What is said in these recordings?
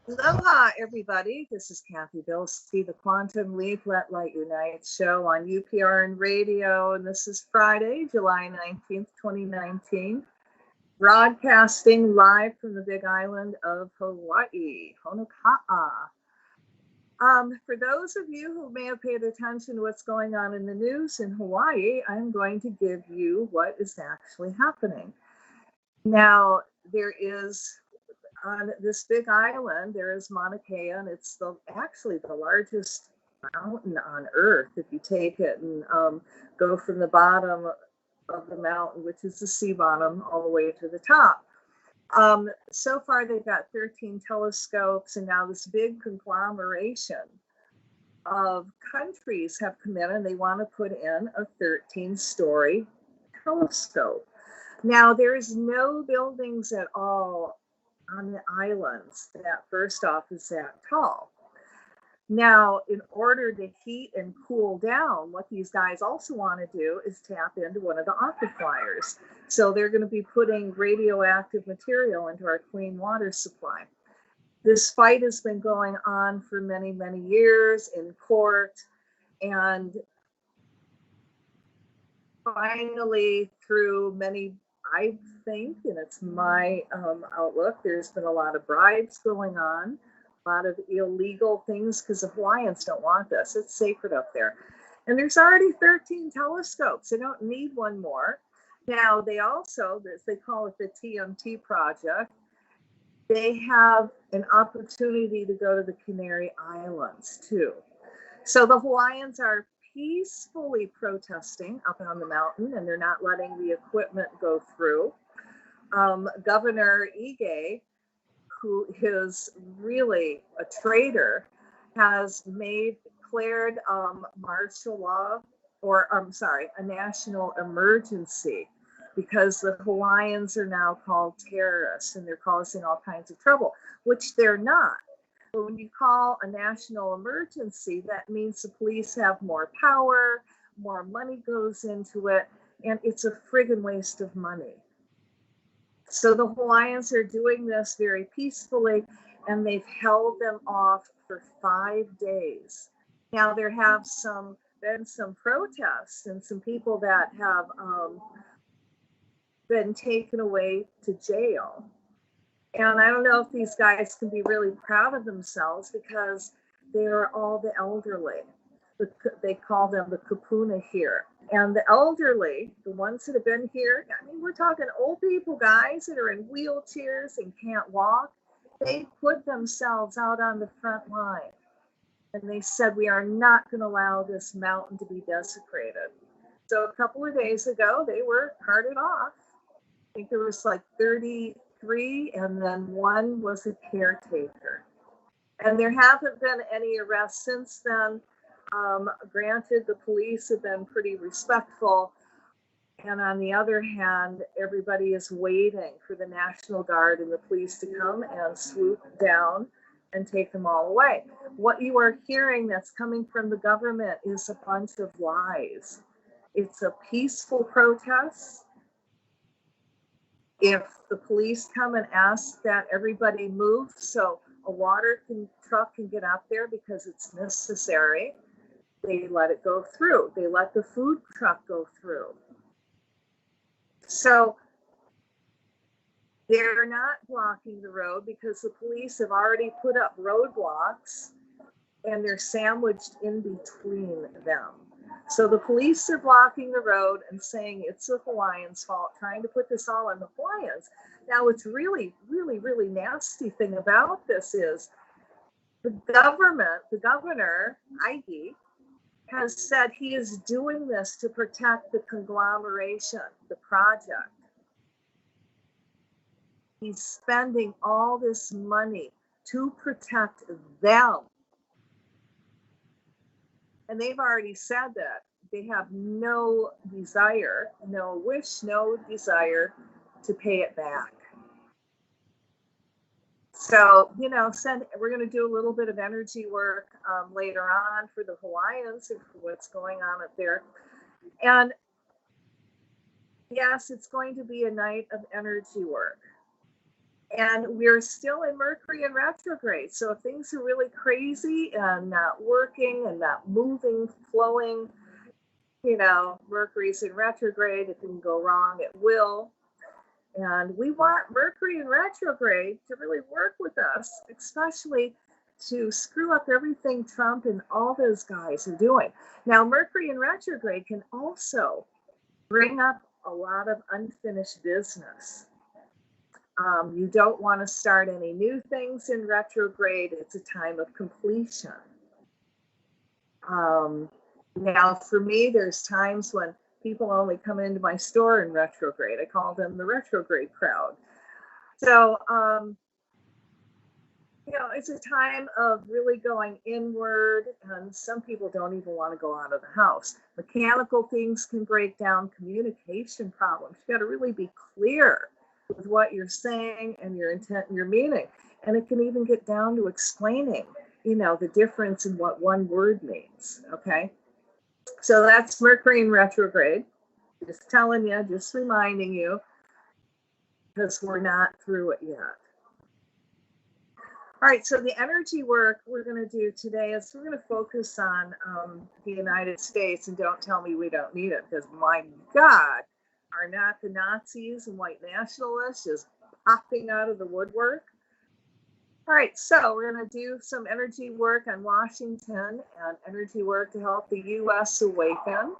Aloha, everybody. This is Cathy Bilsky, the Quantum Leap Let Light Unite show on UPRN Radio, and this is Friday, July 19th, 2019, broadcasting live from the Big Island of Hawaii, Honoka'a. For those of you who may have paid attention to what's going on in the news in Hawaii, I'm going to give you what is actually happening. Now, there is on this big island, there is Mauna Kea, and it's actually the largest mountain on Earth. If you take it and go from the bottom of the mountain, which is the sea bottom, all the way to the top. So far, they've got 13 telescopes, and now this big conglomeration of countries have come in, and they want to put in a 13-story telescope. Now, there's no buildings at all on the islands that, first off, is that tall. Now, in order to heat and cool down, what these guys also want to do is tap into one of the aquifers. So they're going to be putting radioactive material into our clean water supply. This fight has been going on for many, many years in court, and finally, through many, I think, and it's my outlook, there's been a lot of bribes going on, a lot of illegal things, because the Hawaiians don't want this. It's sacred up there. And there's already 13 telescopes. They don't need one more. Now, they also, they call it the TMT project, they have an opportunity to go to the Canary Islands, too. So the Hawaiians are peacefully protesting up on the mountain, and they're not letting the equipment go through. Governor Ige, who is really a traitor, has declared martial law, or a national emergency, because the Hawaiians are now called terrorists and they're causing all kinds of trouble, which they're not. But when you call a national emergency, that means the police have more power, more money goes into it, and it's a friggin' waste of money. So the Hawaiians are doing this very peacefully, and they've held them off for 5 days. Now, there have been some protests and some people that have been taken away to jail. And I don't know if these guys can be really proud of themselves, because they are all the elderly. They call them the kapuna here. And the elderly, the ones that have been here, I mean, we're talking old people, guys that are in wheelchairs and can't walk. They put themselves out on the front line. And they said, we are not going to allow this mountain to be desecrated. So a couple of days ago, they were carted off. I think there was like 33, and then one was a caretaker. And there haven't been any arrests since then. Granted, the police have been pretty respectful. And on the other hand, everybody is waiting for the National Guard and the police to come and swoop down and take them all away. What you are hearing that's coming from the government is a bunch of lies. It's a peaceful protest. If the police come and ask that everybody move so a water truck can get up there because it's necessary, they let it go through. They let the food truck go through. So they're not blocking the road because the police have already put up roadblocks, and they're sandwiched in between them. So the police are blocking the road and saying it's the Hawaiians' fault, trying to put this all on the Hawaiians. Now, what's really, really, really nasty thing about this is the governor, Ige, has said he is doing this to protect the conglomeration, the project. He's spending all this money to protect them. And they've already said that they have no desire, no wish, no desire to pay it back. So, we're going to do a little bit of energy work later on for the Hawaiians and for what's going on up there. And yes, it's going to be a night of energy work. And we're still in Mercury in retrograde. So if things are really crazy and not working and not moving, flowing, Mercury's in retrograde. It can go wrong. It will. And we want Mercury in retrograde to really work with us, especially to screw up everything Trump and all those guys are doing. Now, Mercury in retrograde can also bring up a lot of unfinished business. You don't want to start any new things in retrograde. It's a time of completion. Now, for me, there's times when people only come into my store in retrograde. I call them the retrograde crowd. So, it's a time of really going inward, and some people don't even want to go out of the house. Mechanical things can break down, communication problems. You got to really be clear with what you're saying and your intent and your meaning. And it can even get down to explaining, the difference in what one word means, okay? So that's Mercury in retrograde. Just telling you, just reminding you, because we're not through it yet. All right, so the energy work we're going to do today is we're going to focus on the United States, and don't tell me we don't need it, because my God, are not the Nazis and white nationalists just popping out of the woodwork? All right, so we're going to do some energy work on Washington and energy work to help the U.S. awaken.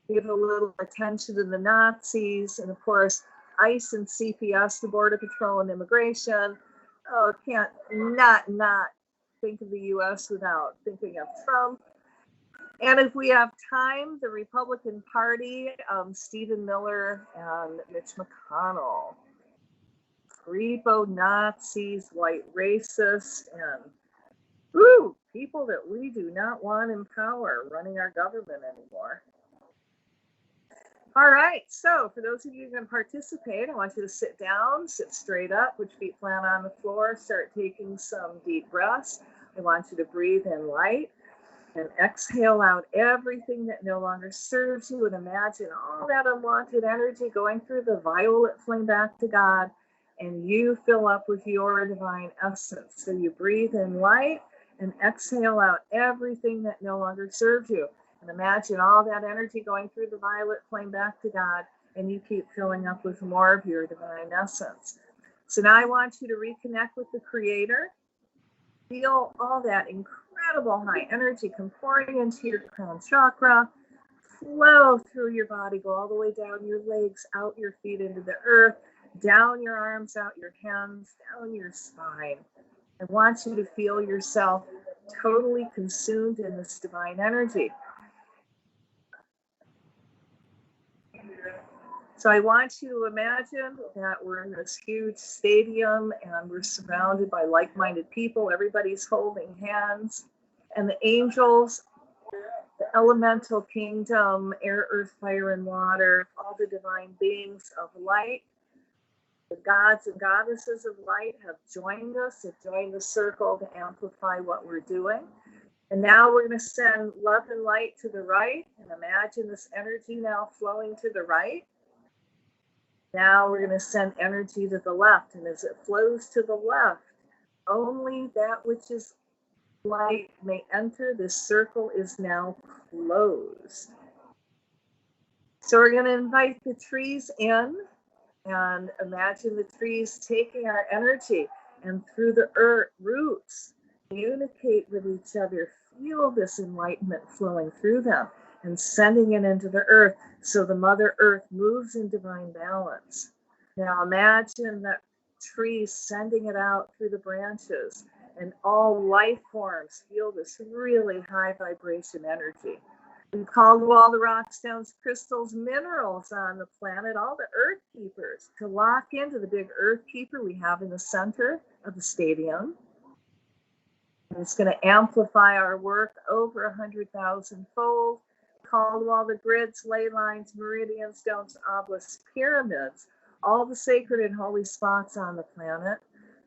Give a little attention to the Nazis, and of course, ICE and CPS, the Border Patrol and Immigration. Oh, can't not think of the U.S. without thinking of Trump. And if we have time, the Republican Party, Stephen Miller and Mitch McConnell. Repo Nazis, white racists, and people that we do not want in power running our government anymore. All right, so for those of you who are going to participate, I want you to sit down, sit straight up, put your feet flat on the floor, start taking some deep breaths. I want you to breathe in light and exhale out everything that no longer serves you, and imagine all that unwanted energy going through the violet flame back to God, and you fill up with your divine essence. So you breathe in light and exhale out everything that no longer serves you. And imagine all that energy going through the violet flame back to God, and you keep filling up with more of your divine essence. So now I want you to reconnect with the Creator. Feel all that incredible high energy come pouring into your crown chakra, flow through your body, go all the way down your legs, out your feet into the earth, down your arms, out your hands, down your spine. I want you to feel yourself totally consumed in this divine energy. So I want you to imagine that we're in this huge stadium and we're surrounded by like-minded people. Everybody's holding hands. And the angels, the elemental kingdom, air, earth, fire, and water, all the divine beings of light, the gods and goddesses of light have joined us, have joined the circle to amplify what we're doing. And now we're going to send love and light to the right, and imagine this energy now flowing to the right. Now we're going to send energy to the left, and as it flows to the left, only that which is light may enter. This circle is now closed. So we're going to invite the trees in, and imagine the trees taking our energy and through the earth roots communicate with each other. Feel this enlightenment flowing through them and sending it into the earth, so the Mother Earth moves in divine balance. Now imagine that trees sending it out through the branches, and all life forms feel this really high vibration energy. We've called all the rock, stones, crystals, minerals on the planet, all the earth keepers, to lock into the big earth keeper we have in the center of the stadium. And it's going to amplify our work over 100,000 fold. Called all the grids, ley lines, meridians, stones, obelisks, pyramids, all the sacred and holy spots on the planet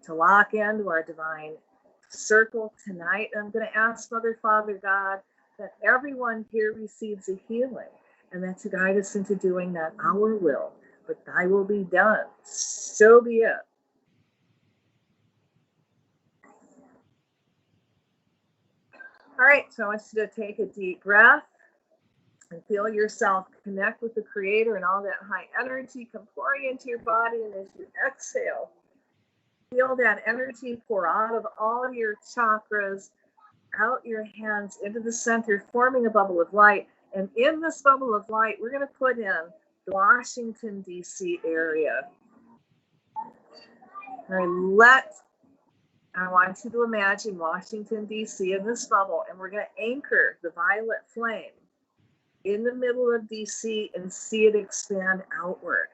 to lock into our divine circle tonight. I'm going to ask Mother, Father, God, that everyone here receives a healing, and that to guide us into doing that our will, but thy will be done. So be it. All right, so I want you to take a deep breath and feel yourself connect with the Creator, and all that high energy come pouring into your body. And as you exhale, feel that energy pour out of all your chakras, out your hands into the center, forming a bubble of light. And in this bubble of light, we're going to put in the Washington, D.C. area. I want you to imagine Washington, D.C. in this bubble, and we're going to anchor the violet flame in the middle of D.C. and see it expand outward.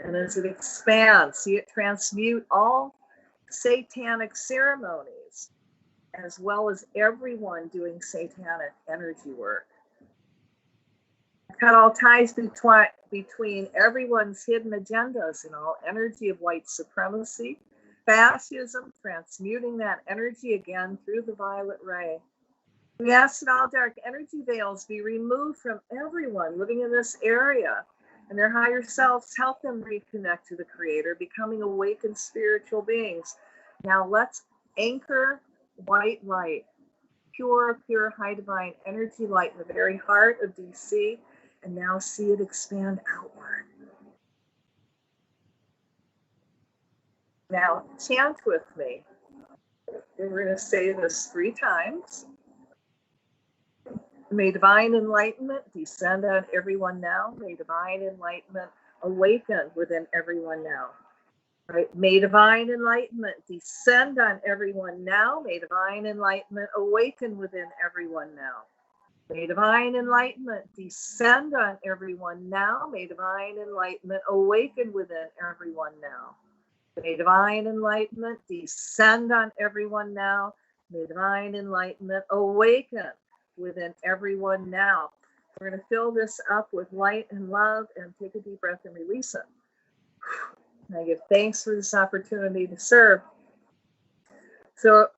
And as it expands, see it transmute all satanic ceremonies, as well as everyone doing satanic energy work. Cut all ties between everyone's hidden agendas and all energy of white supremacy, fascism, transmuting that energy again through the violet ray. We ask that all dark energy veils be removed from everyone living in this area, and their higher selves help them reconnect to the Creator, becoming awakened spiritual beings. Now let's anchor white light, pure high divine energy light in the very heart of DC, and now see it expand outward. Now chant with me. We're going to say this 3 times. May divine enlightenment descend on everyone now. May divine enlightenment awaken within everyone now. Right? May divine enlightenment descend on everyone now. May divine enlightenment awaken within everyone now. May divine enlightenment descend on everyone now. May divine enlightenment awaken within everyone now. May divine enlightenment descend on everyone now. May divine enlightenment awaken within everyone now. We're going to fill this up with light and love, and take a deep breath and release it. And I give thanks for this opportunity to serve. So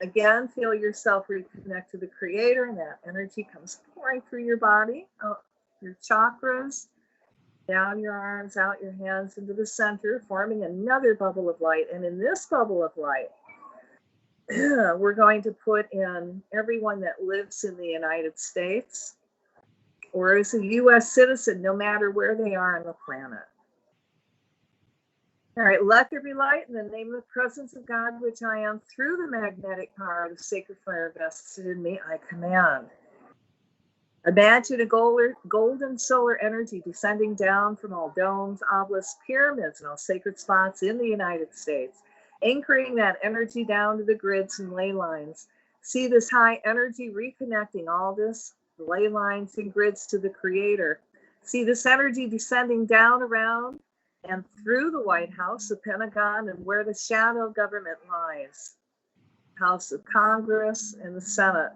again, feel yourself reconnect to the Creator, and that energy comes pouring through your body, out your chakras, down your arms, out your hands into the center, forming another bubble of light. And in this bubble of light, we're going to put in everyone that lives in the United States or is a U.S. citizen, no matter where they are on the planet. All right, let there be light in the name of the presence of God, which I am. Through the magnetic power of the sacred fire vested in me, I command. Imagine a golden solar energy descending down from all domes, obelisks, pyramids, and all sacred spots in the United States, anchoring that energy down to the grids and ley lines. See this high energy reconnecting all this, the ley lines and grids to the Creator. See this energy descending down around and through the White House, the Pentagon, and where the shadow government lies, House of Congress and the Senate.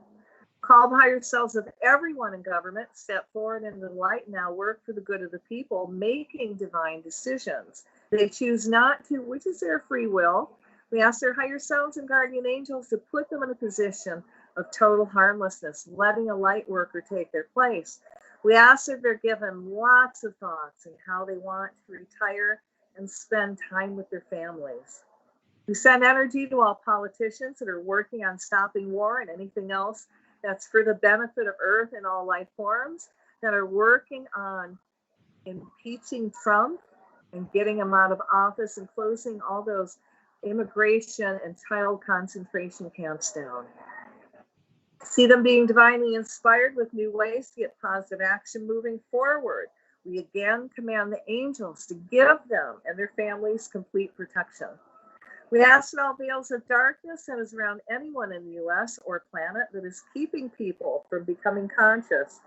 Call the higher selves of everyone in government, step forward into the light, now work for the good of the people, making divine decisions. They choose not to, which is their free will. We ask their higher selves and guardian angels to put them in a position of total harmlessness, letting a light worker take their place. We ask that they're given lots of thoughts on how they want to retire and spend time with their families. We send energy to all politicians that are working on stopping war and anything else that's for the benefit of Earth and all life forms, that are working on impeaching Trump and getting him out of office and closing all those immigration and child concentration camps down. See them being divinely inspired with new ways to get positive action moving forward. We again command the angels to give them and their families complete protection. We ask that all veils of darkness that is around anyone in the U.S. or planet that is keeping people from becoming conscious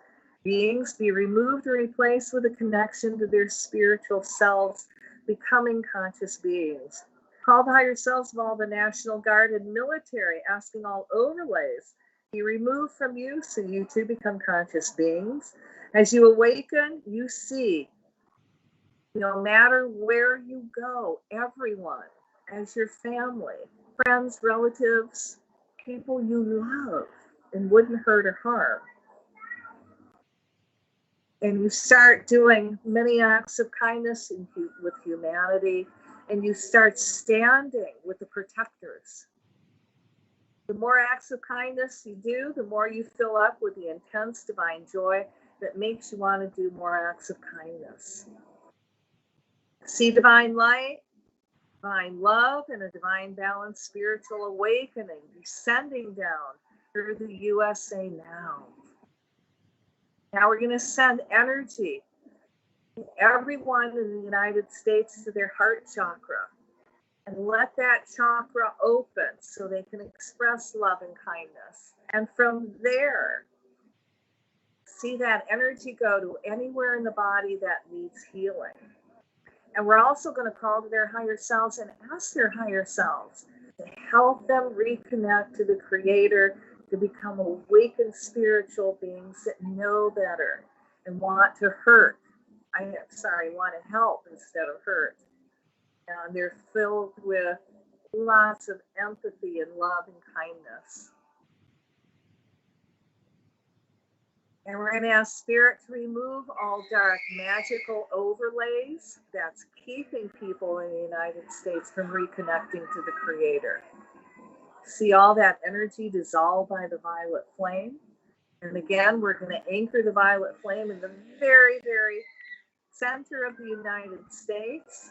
beings be removed or replaced with a connection to their spiritual selves, becoming conscious beings. Call the higher selves of all the National Guard and military, asking all overlays be removed from you so you too become conscious beings. As you awaken, you see, no matter where you go, everyone as your family, friends, relatives, people you love and wouldn't hurt or harm. And you start doing many acts of kindness with humanity, and you start standing with the protectors. The more acts of kindness you do, the more you fill up with the intense divine joy that makes you want to do more acts of kindness. See divine light, divine love, and a divine balanced spiritual awakening descending down through the USA now. Now we're going to send energy to everyone in the United States to their heart chakra, and let that chakra open so they can express love and kindness. And from there, see that energy go to anywhere in the body that needs healing. And we're also going to call to their higher selves and ask their higher selves to help them reconnect to the Creator, to become awakened spiritual beings that know better and want to want to help instead of hurt. And they're filled with lots of empathy and love and kindness. And we're going to ask Spirit to remove all dark magical overlays that's keeping people in the United States from reconnecting to the Creator. See all that energy dissolve by the violet flame. And again, we're going to anchor the violet flame in the very, very center of the United States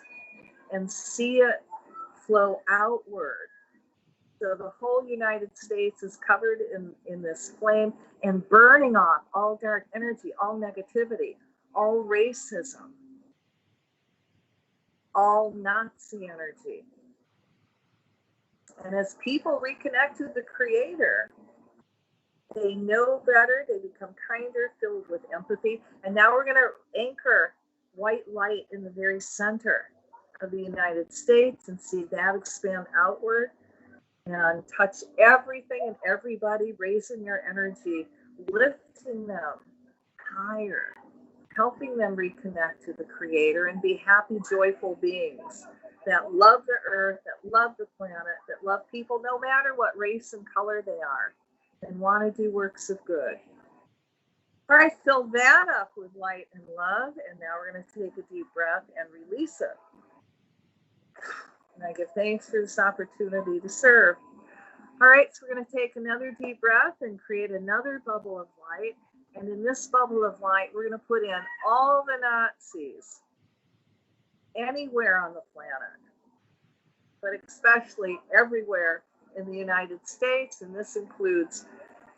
and see it flow outward. So the whole United States is covered in this flame and burning off all dark energy, all negativity, all racism, all Nazi energy. And as people reconnect to the Creator, they know better, they become kinder, filled with empathy. And now we're going to anchor white light in the very center of the United States and see that expand outward and touch everything and everybody, raising your energy, lifting them higher, helping them reconnect to the Creator and be happy, joyful beings that love the earth, that love the planet, that love people no matter what race and color they are, and want to do works of good. All right, fill that up with light and love, and now we're going to take a deep breath and release it. And I give thanks for this opportunity to serve. All right, so we're going to take another deep breath and create another bubble of light. And in this bubble of light, we're going to put in all the Nazis anywhere on the planet, but especially everywhere in the United States. And this includes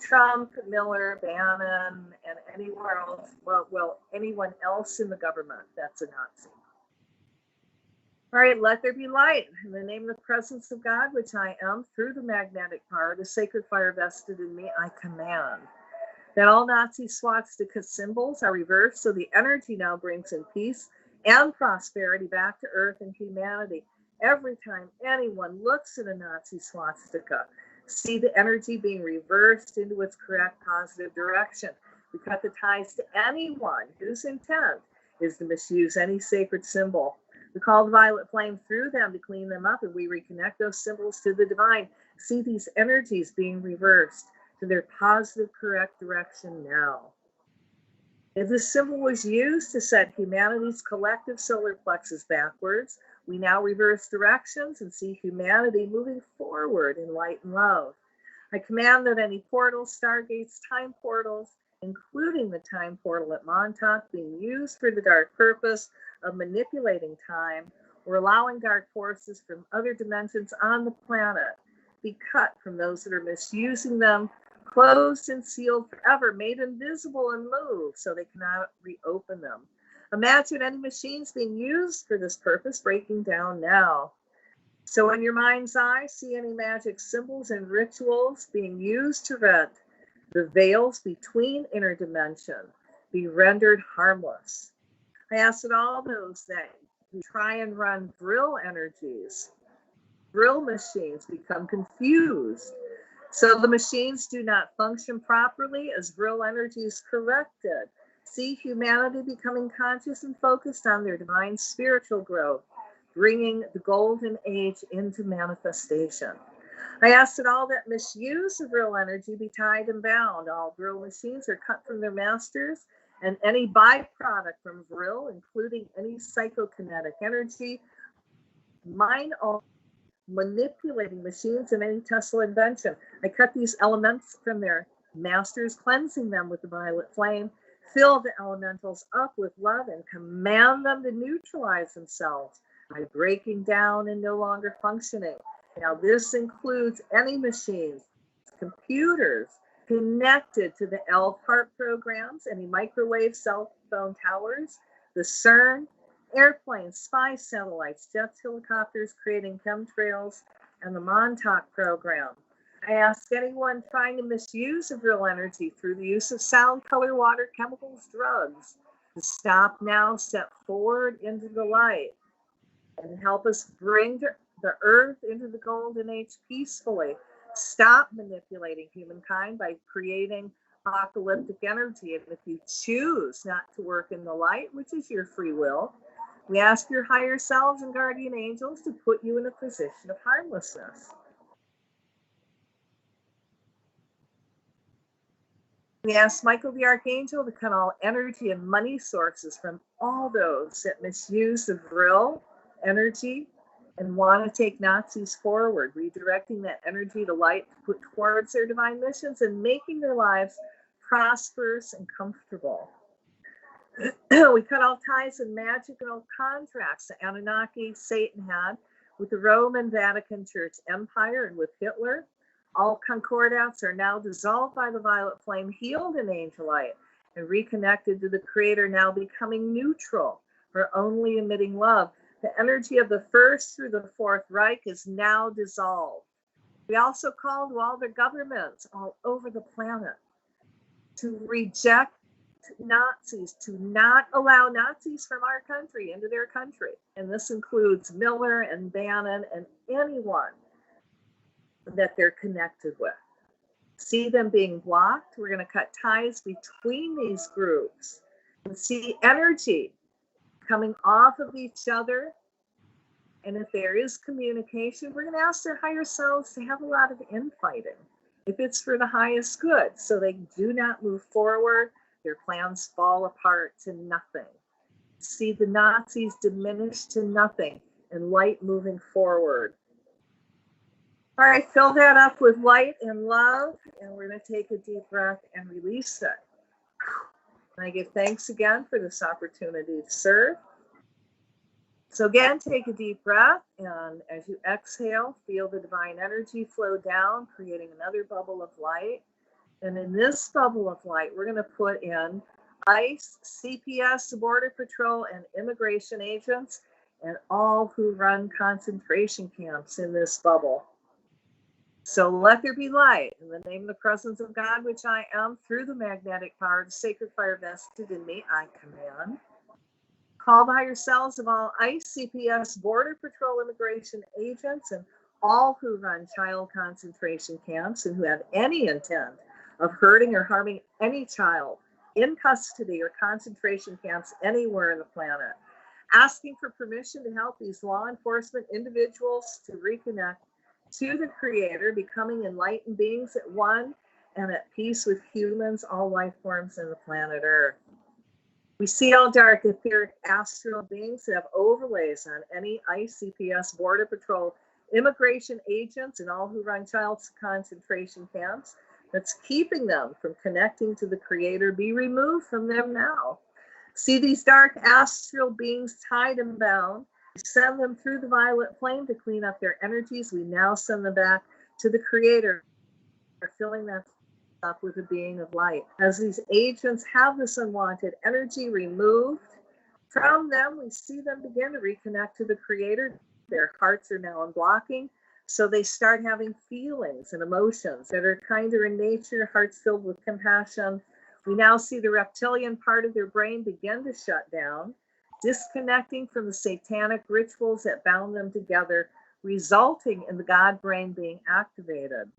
Trump, Miller, Bannon, and anywhere else, well, anyone else in the government that's a Nazi. All right, let there be light. In the name of the presence of God, which I am, through the magnetic power, the sacred fire vested in me, I command that all Nazi swastika symbols are reversed, so the energy now brings in peace and prosperity back to earth and humanity. Every time anyone looks at a Nazi swastika, see the energy being reversed into its correct positive direction. We cut the ties to anyone whose intent is to misuse any sacred symbol. We call the violet flame through them to clean them up, and we reconnect those symbols to the divine. See these energies being reversed to their positive, correct direction now. If this symbol was used to set humanity's collective solar plexus backwards, we now reverse directions and see humanity moving forward in light and love. I command that any portals, stargates, time portals, including the time portal at Montauk, being used for the dark purpose of manipulating time or allowing dark forces from other dimensions on the planet, be cut from those that are misusing them, closed and sealed forever, made invisible and moved so they cannot reopen them. Imagine any machines being used for this purpose breaking down now. So in your mind's eye, see any magic symbols and rituals being used to rent the veils between interdimension be rendered harmless. I ask that all those that try and run drill energies, drill machines, become confused. So the machines do not function properly as drill energy is corrected. See humanity becoming conscious and focused on their divine spiritual growth, bringing the golden age into manifestation. I ask that all that misuse of real energy be tied and bound. All drill machines are cut from their masters and any byproduct from vril, including any psychokinetic energy, mine all manipulating machines and any Tesla invention. I cut these elements from their masters, cleansing them with the violet flame, fill the elementals up with love, and command them to neutralize themselves by breaking down and no longer functioning. Now, this includes any machines, computers connected to the ELF heart programs, any microwave cell phone towers, the CERN, airplanes, spy satellites, jets, helicopters creating chemtrails, and the Montauk program. I ask anyone trying to misuse of real energy through the use of sound, color, water, chemicals, drugs to stop now, step forward into the light, and help us bring the earth into the golden age peacefully. Stop manipulating humankind by creating apocalyptic energy. And if you choose not to work in the light, which is your free will, we ask your higher selves and guardian angels to put you in a position of harmlessness. We ask Michael the Archangel to cut all energy and money sources from all those that misuse of real energy and want to take Nazis forward, redirecting that energy to light to put towards their divine missions and making their lives prosperous and comfortable. We cut all ties and magic and all contracts the Anunnaki Satan had with the Roman Vatican Church Empire and with Hitler. All concordats are now dissolved by the violet flame, healed in angel light, and reconnected to the Creator, now becoming neutral or only emitting love. The energy of the First through the Fourth Reich is now dissolved. We also call to all the governments all over the planet to reject Nazis, to not allow Nazis from our country into their country. And this includes Miller and Bannon and anyone that they're connected with. See them being blocked. We're going to cut ties between these groups and see energy coming off of each other. And if there is communication, we're going to ask their higher selves to have a lot of infighting if it's for the highest good, so they do not move forward. Their plans fall apart to nothing. See the Nazis diminish to nothing and light moving forward. All right, fill that up with light and love, and we're going to take a deep breath and release it. And I give thanks again for this opportunity to serve. So again, take a deep breath, and as you exhale, feel the divine energy flow down, creating another bubble of light. And in this bubble of light, we're going to put in ICE, CPS, Border Patrol, and immigration agents, and all who run concentration camps in this bubble. So let there be light in the name of the presence of God, which I am, through the magnetic power of the sacred fire vested in me, I command. Call the higher selves of all ICE, CPS, Border Patrol, immigration agents, and all who run child concentration camps and who have any intent of hurting or harming any child in custody or concentration camps anywhere in the planet, asking for permission to help these law enforcement individuals to reconnect to the Creator, becoming enlightened beings at one and at peace with humans, all life forms in the planet Earth. We see all dark, etheric, astral beings that have overlays on any ICE, CPS, Border Patrol, immigration agents, and all who run child concentration camps that's keeping them from connecting to the Creator. Be removed from them now. See these dark astral beings tied and bound. We send them through the violet flame to clean up their energies. We now send them back to the Creator, filling that up with a being of light. As these agents have this unwanted energy removed from them, we see them begin to reconnect to the Creator. Their hearts are now unblocking, so they start having feelings and emotions that are kinder in nature, hearts filled with compassion. We now see the reptilian part of their brain begin to shut down, disconnecting from the satanic rituals that bound them together, resulting in the God brain being activated.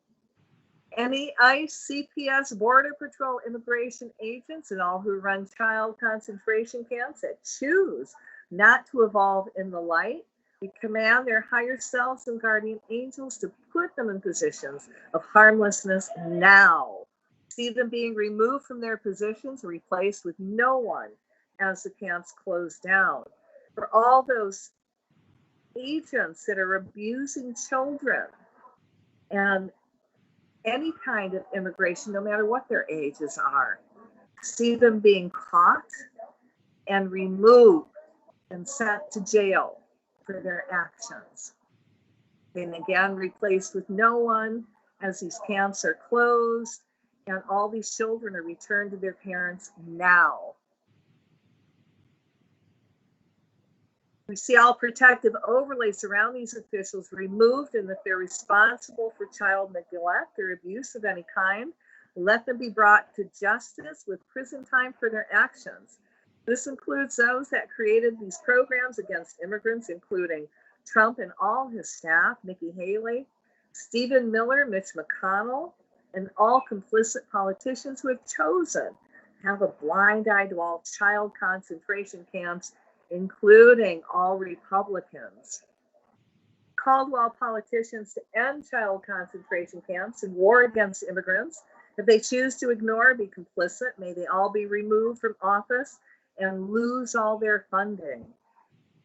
Any ICE, CPS, Border Patrol, immigration agents, and all who run child concentration camps that choose not to evolve in the light, we command their higher selves and guardian angels to put them in positions of harmlessness now. See them being removed from their positions, replaced with no one as the camps close down. For all those agents that are abusing children and any kind of immigration, no matter what their ages are, see them being caught and removed and sent to jail for their actions. And again, replaced with no one as these camps are closed and all these children are returned to their parents now. We see all protective overlays around these officials removed and that they're responsible for child neglect or abuse of any kind. Let them be brought to justice with prison time for their actions. This includes those that created these programs against immigrants, including Trump and all his staff, Nikki Haley, Stephen Miller, Mitch McConnell, and all complicit politicians who have chosen to have a blind eye to all child concentration camps, including all Republicans. Caldwell politicians to end child concentration camps and war against immigrants. If they choose to ignore or be complicit, may they all be removed from office and lose all their funding.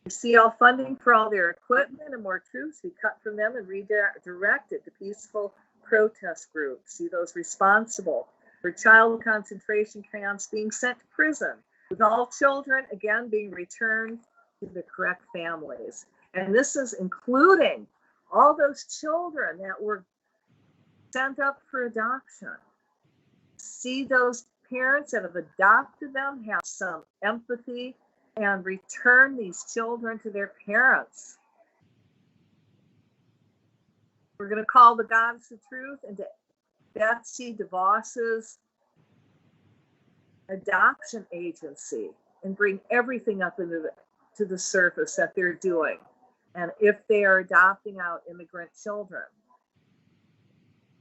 We see all funding for all their equipment and more troops be cut from them and redirected to peaceful protest groups. See those responsible for child concentration camps being sent to prison, with all children again being returned to the correct families. And this is including all those children that were sent up for adoption. See those parents that have adopted them have some empathy and return these children to their parents. We're going to call the Goddess of Truth into Betsy DeVos's adoption agency and bring everything up into to the surface that they're doing, and if they are adopting out immigrant children.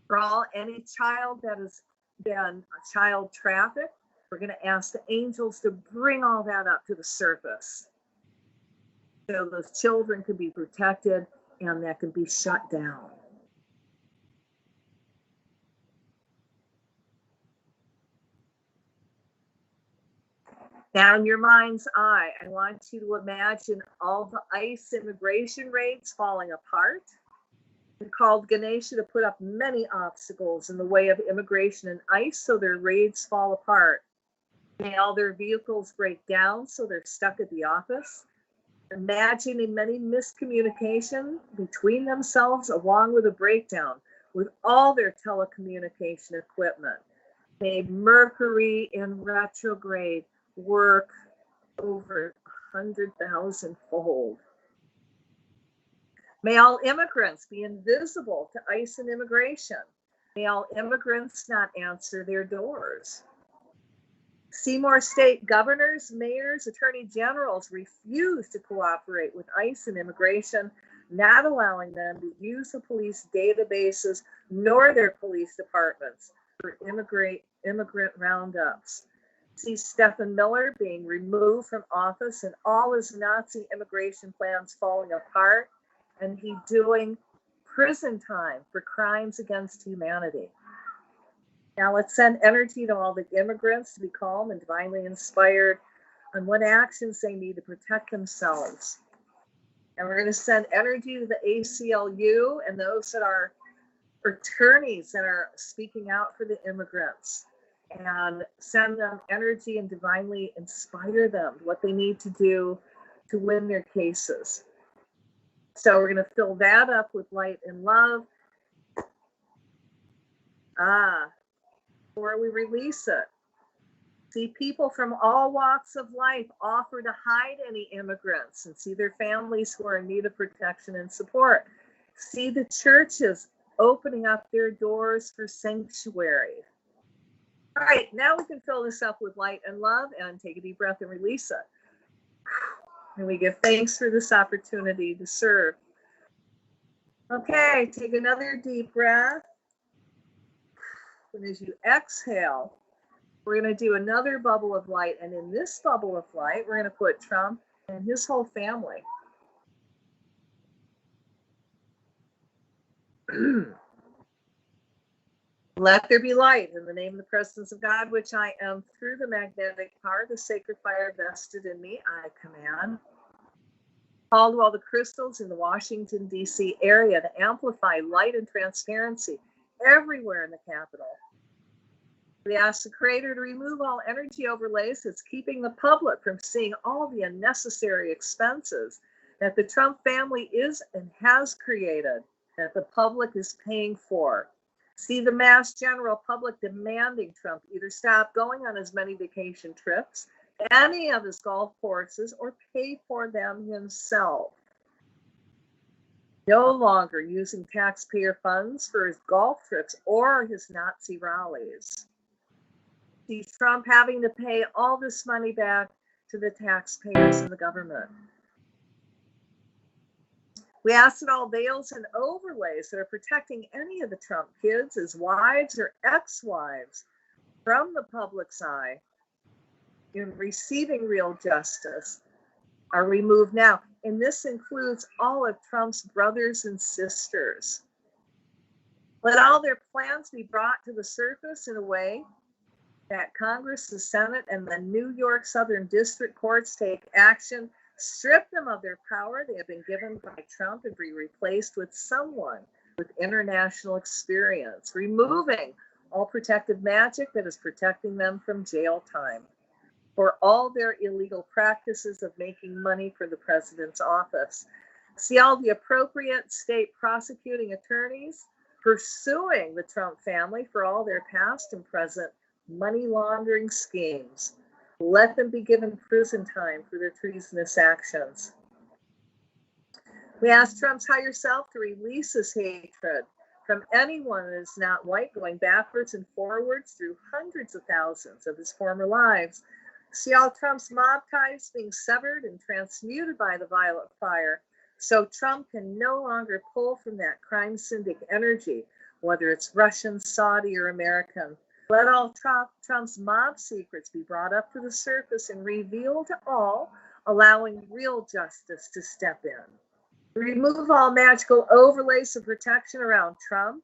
For all any child that has been child trafficked, we're going to ask the angels to bring all that up to the surface so those children can be protected and that can be shut down. Now, in your mind's eye, I want you to imagine all the ICE immigration raids falling apart. And called Ganesha to put up many obstacles in the way of immigration and ICE so their raids fall apart. May all their vehicles break down so they're stuck at the office. Imagining many miscommunication between themselves along with a breakdown with all their telecommunication equipment. May Mercury in retrograde work over 100,000-fold. May all immigrants be invisible to ICE and immigration. May all immigrants not answer their doors. See more state governors, mayors, attorney generals refuse to cooperate with ICE and immigration, not allowing them to use the police databases nor their police departments for immigrant roundups. See Stephen Miller being removed from office and all his Nazi immigration plans falling apart, and he doing prison time for crimes against humanity. Now let's send energy to all the immigrants to be calm and divinely inspired on what actions they need to protect themselves. And we're going to send energy to the ACLU and those that are attorneys that are speaking out for the immigrants, and send them energy and divinely inspire them what they need to do to win their cases. So we're going to fill that up with light and love. Before we release it, see people from all walks of life offer to hide any immigrants and see their families who are in need of protection and support. See the churches opening up their doors for sanctuary. All right, now we can fill this up with light and love and take a deep breath and release it. And we give thanks for this opportunity to serve. Okay, take another deep breath. And as you exhale, we're going to do another bubble of light. And in this bubble of light, we're going to put Trump and his whole family. Let there be light in the name of the presence of God, which I am through the magnetic power, the sacred fire vested in me, I command. Call to all the crystals in the Washington, D.C. area to amplify light and transparency everywhere in the capital. We ask the Creator to remove all energy overlays that's keeping the public from seeing all the unnecessary expenses that the Trump family is and has created, that the public is paying for. See the mass general public demanding Trump either stop going on as many vacation trips, any of his golf courses, or pay for them himself. No longer using taxpayer funds for his golf trips or his Nazi rallies. See Trump having to pay all this money back to the taxpayers and the government. We ask that all veils and overlays that are protecting any of the Trump kids, his wives or ex-wives, from the public's eye in receiving real justice are removed now. And this includes all of Trump's brothers and sisters. Let all their plans be brought to the surface in a way that Congress, the Senate, and the New York Southern District Courts take action, strip them of their power they have been given by Trump, and be replaced with someone with international experience, removing all protective magic that is protecting them from jail time for all their illegal practices of making money for the president's office. See all the appropriate state prosecuting attorneys pursuing the Trump family for all their past and present money laundering schemes. Let them be given prison time for their treasonous actions. We ask Trump's higher self to release his hatred from anyone that is not white, going backwards and forwards through hundreds of thousands of his former lives. See all Trump's mob ties being severed and transmuted by the violet fire, so Trump can no longer pull from that crime syndic energy, whether it's Russian, Saudi, or American. Let all Trump's mob secrets be brought up to the surface and revealed to all, allowing real justice to step in. Remove all magical overlays of protection around Trump,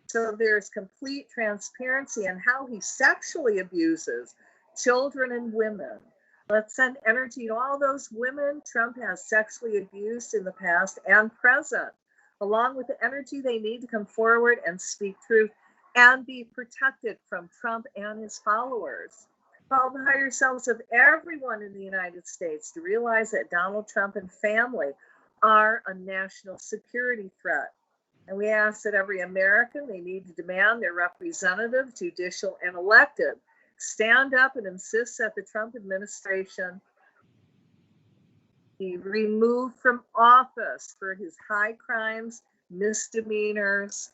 so there's complete transparency on how he sexually abuses children and women. Let's send energy to all those women Trump has sexually abused in the past and present, along with the energy they need to come forward and speak truth and be protected from Trump and his followers. Call the higher selves of everyone in the United States to realize that Donald Trump and family are a national security threat. And we ask that every American, they need to demand their representative, judicial, and elected stand up and insist that the Trump administration be removed from office for his high crimes, misdemeanors.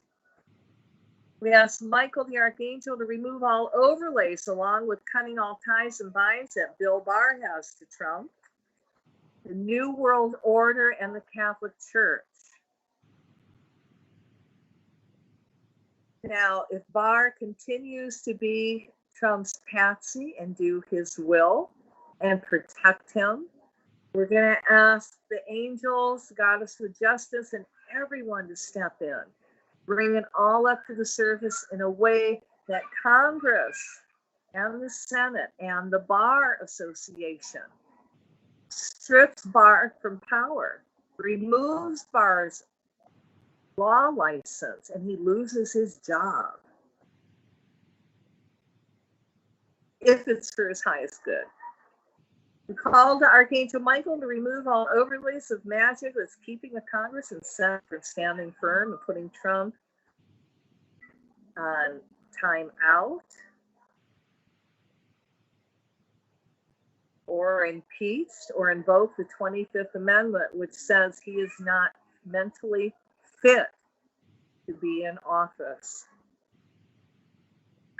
We ask Michael the Archangel to remove all overlays, along with cutting all ties and binds that Bill Barr has to Trump, the New World Order, and the Catholic Church. Now, if Barr continues to be Trump's patsy and do his will and protect him, we're going to ask the angels, the goddess of justice, and everyone to step in, bring it all up to the surface in a way that Congress and the Senate and the Bar Association strips Barr from power, removes Barr's law license, and he loses his job if it's for his highest good. We call to Archangel Michael to remove all overlays of magic that's keeping the Congress and Senate from standing firm and putting Trump on time out or impeached or invoke the 25th Amendment, which says he is not mentally fit to be in office.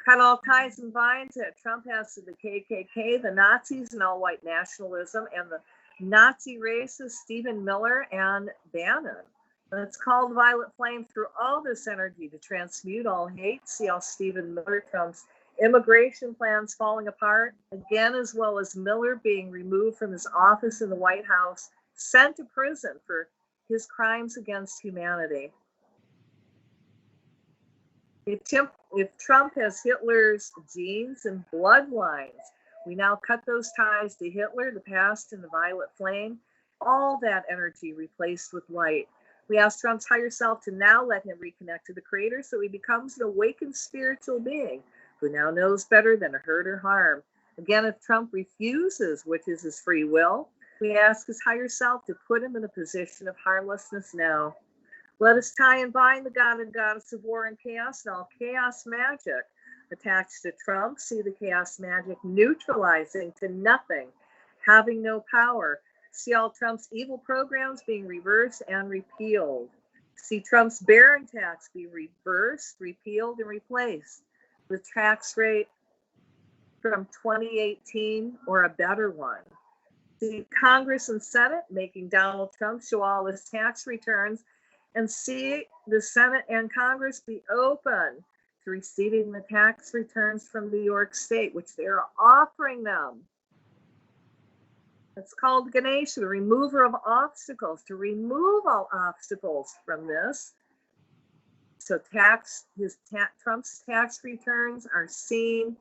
Cut all ties and binds that Trump has to the KKK, the Nazis, and all white nationalism, and the Nazi racists Stephen Miller and Bannon. Let's call the violet flame through all this energy to transmute all hate. See how Stephen Miller, Trump's immigration plans falling apart again, as well as Miller being removed from his office in the White House, sent to prison for his crimes against humanity. The If Trump has Hitler's genes and bloodlines, we now cut those ties to Hitler, the past, and the violet flame. All that energy replaced with light. We ask Trump's higher self to now let him reconnect to the Creator so he becomes an awakened spiritual being who now knows better than to hurt or harm. Again, if Trump refuses, which is his free will, we ask his higher self to put him in a position of harmlessness now. Let us tie and bind the God and Goddess of War and Chaos and all chaos magic attached to Trump. See the chaos magic neutralizing to nothing, having no power. See all Trump's evil programs being reversed and repealed. See Trump's barren tax be reversed, repealed, and replaced with tax rate from 2018 or a better one. See Congress and Senate making Donald Trump show all his tax returns, and see the Senate and Congress be open to receiving the tax returns from New York State, which they're offering them. It's called Ganesha, the remover of obstacles, to remove all obstacles from this. So Trump's tax returns are seen,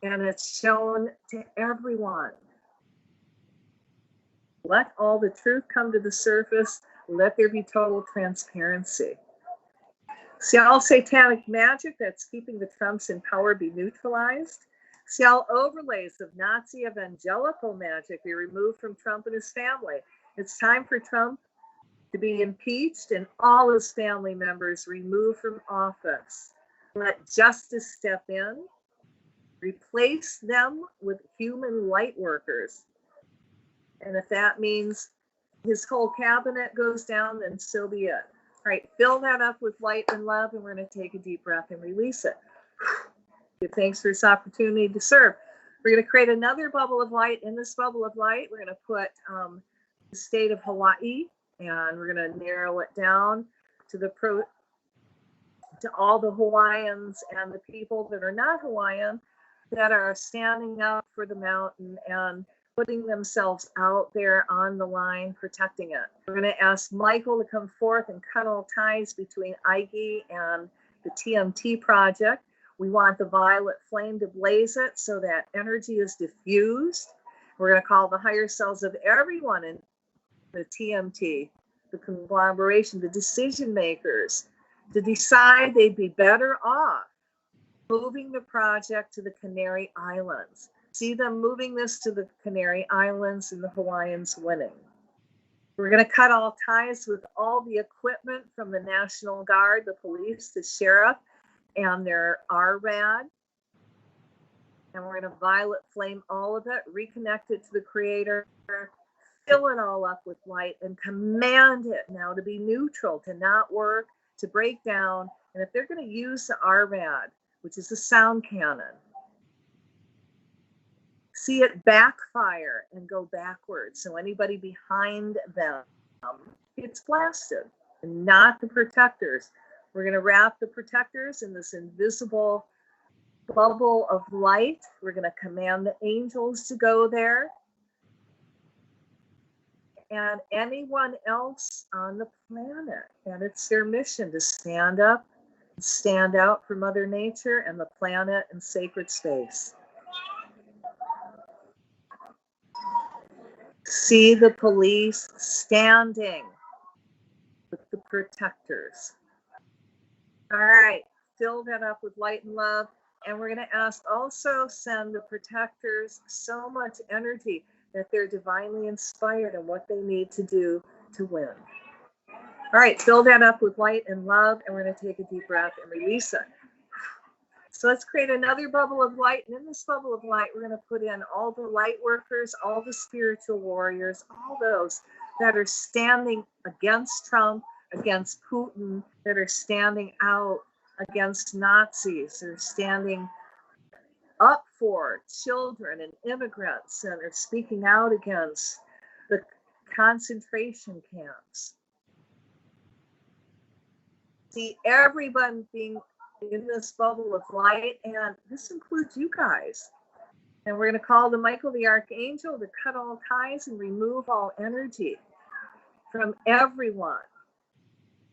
and it's shown to everyone. Let all the truth come to the surface. Let there be total transparency. See all satanic magic that's keeping the Trumps in power be neutralized. See all overlays of Nazi evangelical magic be removed from Trump and his family. It's time for Trump to be impeached and all his family members removed from office. Let justice step in. Replace them with human light workers. And if that means his whole cabinet goes down, then so be it. All right, fill that up with light and love, and we're going to take a deep breath and release it. Give thanks for this opportunity to serve. We're going to create another bubble of light. In this bubble of light, we're going to put the state of Hawaii, and we're going to narrow it down to all the Hawaiians and the people that are not Hawaiian that are standing up for the mountain and putting themselves out there on the line, protecting it. We're going to ask Michael to come forth and cut all ties between Ige and the TMT project. We want the violet flame to blaze it so that energy is diffused. We're going to call the higher selves of everyone in the TMT, the conglomeration, the decision makers, to decide they'd be better off moving the project to the Canary Islands. See them moving this to the Canary Islands and the Hawaiians winning. We're going to cut all ties with all the equipment from the National Guard, the police, the sheriff, and their RRAD. And we're going to violet flame all of it, reconnect it to the Creator, fill it all up with light, and command it now to be neutral, to not work, to break down. And if they're going to use the RRAD, which is the sound cannon, see it backfire and go backwards. So anybody behind them gets blasted, and not the protectors. We're going to wrap the protectors in this invisible bubble of light. We're going to command the angels to go there. And anyone else on the planet. And it's their mission to stand up and stand out for Mother Nature and the planet and sacred space. See the police standing with the protectors. All right, fill that up with light and love. And we're going to ask also send the protectors so much energy that they're divinely inspired in what they need to do to win. All right, fill that up with light and love, and we're going to take a deep breath and release it. So let's create another bubble of light. And in this bubble of light, we're going to put in all the light workers, all the spiritual warriors, all those that are standing against Trump, against Putin, that are standing out against Nazis, that are standing up for children and immigrants, and are speaking out against the concentration camps. See everyone being in this bubble of light, and this includes you guys. And we're going to call the Michael the Archangel to cut all ties and remove all energy from everyone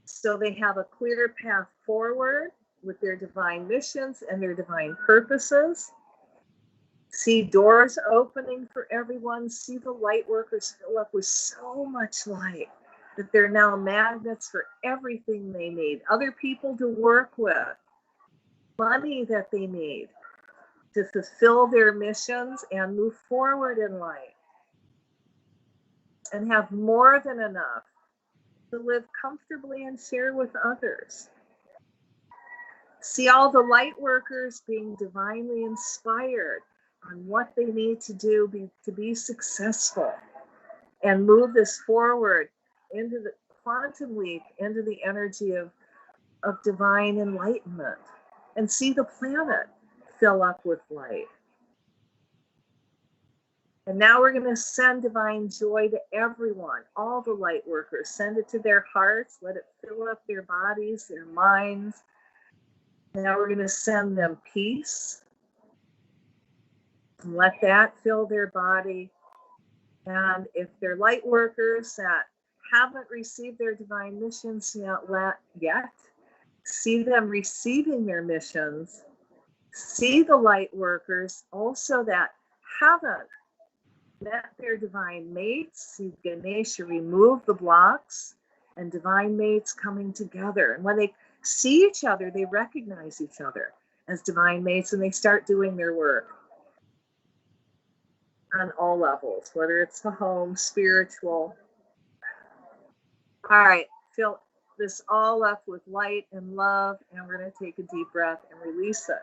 so they have a clear path forward with their divine missions and their divine purposes. See doors opening for everyone. See the light workers fill up with so much light that they're now magnets for everything they need. Other people to work with, money that they need to fulfill their missions and move forward in life and have more than enough to live comfortably and share with others. See all the light workers being divinely inspired on what they need to do to be successful and move this forward into the quantum leap, into the energy of divine enlightenment, and see the planet fill up with light. And now we're going to send divine joy to everyone, all the light workers. Send it to their hearts, let it fill up their bodies, their minds. Now we're going to send them peace. And let that fill their body. And if they're light workers that haven't received their divine missions yet, see them receiving their missions. See the light workers also that haven't met their divine mates. See Ganesha remove the blocks and divine mates coming together. And when they see each other, they recognize each other as divine mates and they start doing their work on all levels, whether it's the home, spiritual. All right, fill this all up with light and love, and we're going to take a deep breath and release it.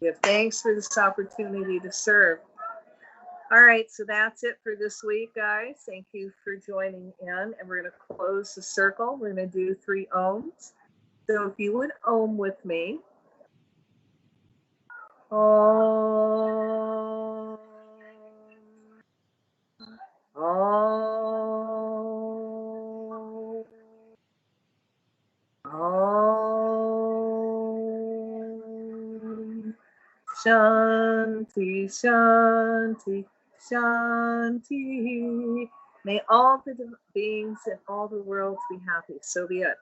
Give thanks for this opportunity to serve. All right, so that's it for this week, guys. Thank you for joining in, and we're going to close the circle. We're going to do 3 ohms. So if you would ohm with me. Om. Om. Om. Shanti, Shanti, Shanti. May all the beings in all the worlds be happy. So be it.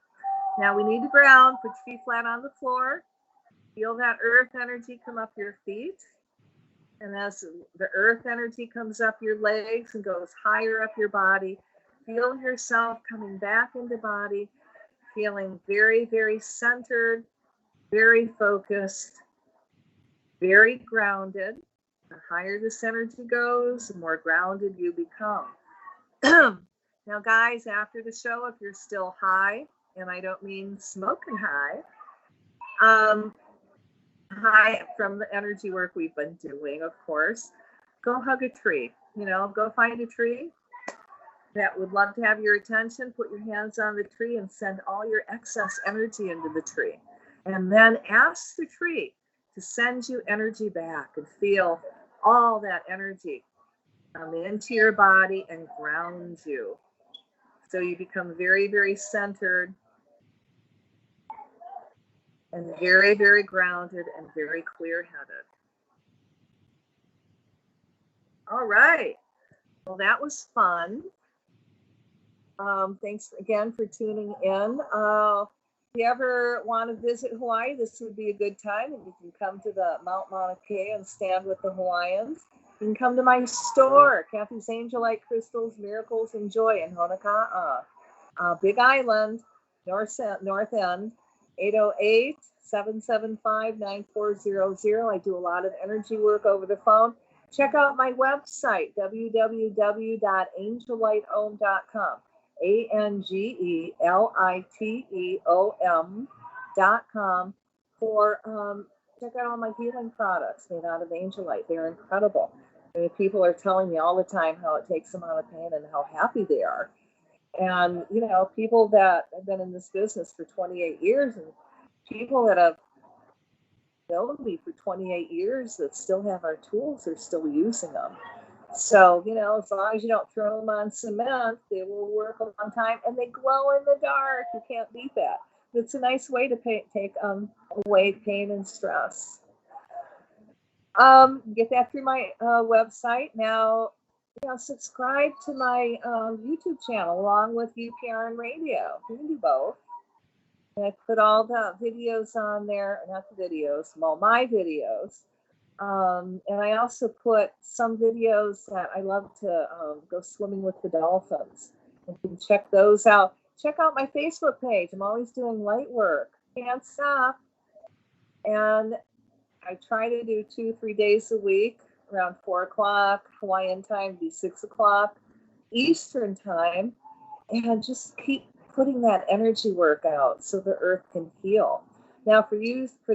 Now we need to ground. Put your feet flat on the floor. Feel that earth energy come up your feet. And as the earth energy comes up your legs and goes higher up your body, feel yourself coming back into body, feeling very, very centered, very focused, very grounded. The higher this energy goes, the more grounded you become. Now, guys, after the show, if you're still high, and I don't mean smoking high, high from the energy work we've been doing, of course, go hug a tree. Go find a tree that would love to have your attention. Put your hands on the tree and send all your excess energy into the tree. And then ask the tree to send you energy back and feel all that energy come into your body and ground you. So you become very, very centered and very, very grounded and very clear-headed. All right. Well, that was fun. Thanks again for tuning in. If you ever want to visit Hawaii, this would be a good time. And you can come to the Mount Mauna Kea and stand with the Hawaiians. You can come to my store, Cathy's Angelite Crystals, Miracles, and Joy in Honoka'a. Big Island, North End, 808-775-9400. I do a lot of energy work over the phone. Check out my website, www.angeliteom.com. ANGELITEOM.com for check out all my healing products made out of Angelite. They're incredible. I mean, people are telling me all the time how it takes them out of pain and how happy they are. And, people that have been in this business for 28 years and people that have known me for 28 years that still have our tools are still using them. So, as long as you don't throw them on cement, they will work a long time and they glow in the dark. You can't beat that. It's a nice way to take away pain and stress. Get that through my website. Now, subscribe to my YouTube channel along with UPRN Radio. You can do both. And I put all the videos on there, not the videos, well, my videos. And I also put some videos that I love to go swimming with the dolphins. You can check those out. Check out my Facebook page. I'm always doing light work. Can't stop. And I try to do 2-3 days a week around 4 o'clock Hawaiian time, be 6 o'clock Eastern time, and just keep putting that energy work out so the earth can heal. Now, for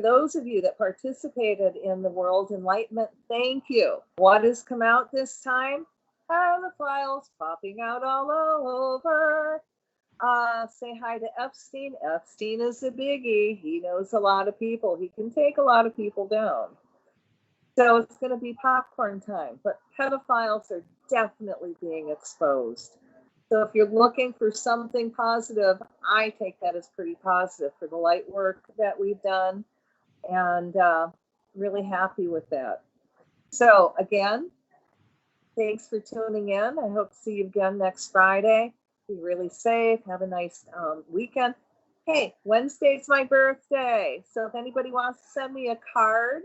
those of you that participated in the World Enlightenment, thank you. What has come out this time? The files popping out all over. Say hi to Epstein. Epstein is a biggie. He knows a lot of people. He can take a lot of people down. So it's going to be popcorn time. But pedophiles are definitely being exposed. So if you're looking for something positive, I take that as pretty positive for the light work that we've done, and really happy with that. So again, thanks for tuning in. I hope to see you again next Friday. Be really safe. Have a nice weekend. Hey, Wednesday's my birthday. So if anybody wants to send me a card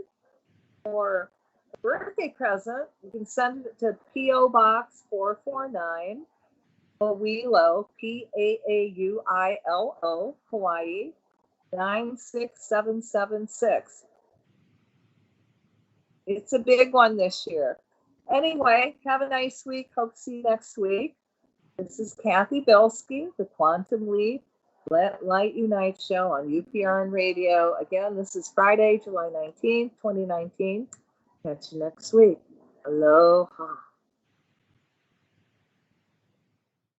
or a birthday present, you can send it to P.O. Box 449. Paauilo, P-A-A-U-I-L-O, Hawaii, 96776. It's a big one this year. Anyway, have a nice week. Hope to see you next week. This is Cathy Bilsky, the Quantum Leap Let Light Unite show on UPRN Radio. Again, this is Friday, July 19th, 2019. Catch you next week. Aloha.